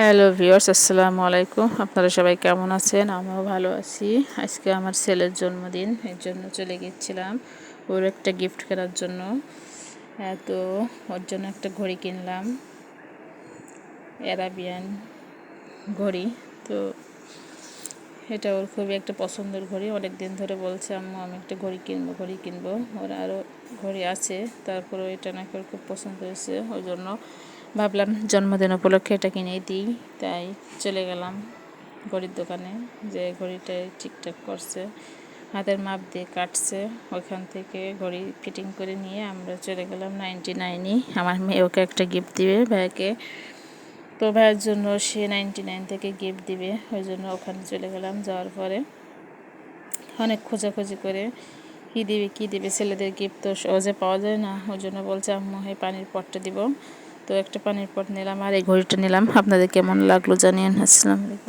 Hello viewers, আসসালামু আলাইকুম। আপনারা সবাই কেমন আছেন? আমিও ভালো আছি। আজকে আমার ছেলের জন্মদিন, এর জন্য চলে গিয়েছিলাম ওর একটা গিফট কেনার জন্য। তো ওর জন্য একটা ঘড়ি কিনলাম, অ্যারাবিয়ান ঘড়ি। তো এটা ওর খুবই একটা পছন্দের ঘড়ি। অনেক দিন ধরে বলছে, আম্মু আমি একটা ঘড়ি কিনবো। ওর আরও ঘড়ি আছে, তারপরেও এটা নাকি ওর খুব পছন্দ হয়েছে। ওই জন্য ভাবলাম জন্মদিন উপলক্ষে এটা কিনেই দিই। তাই চলে গেলাম ঘড়ির দোকানে, যে ঘড়িটা ঠিকঠাক করছে, হাতের মাপ দিয়ে কাটছে। ওইখান থেকে ঘড়ি ফিটিং করে নিয়ে আমরা চলে গেলাম 99ই। আমার মেয়ে ওকে একটা গিফট দিবে ভাইয়াকে, তো ভাইয়ের জন্য সে 99 থেকে গিফট দিবে। ওই জন্য ওখানে চলে গেলাম। যাওয়ার পরে অনেক খোঁজাখুঁজি করে কী দিবে, ছেলেদের গিফট তো সহজে পাওয়া যায় না। ওই জন্য বলছে, আম্মু এই পানির পটটা দিব। তো একটা পানির পট নিলাম আর এই ঘড়িটা নিলাম। আপনাদের কেমন লাগলো জানিয়েন। আসসালামু আলাইকুম।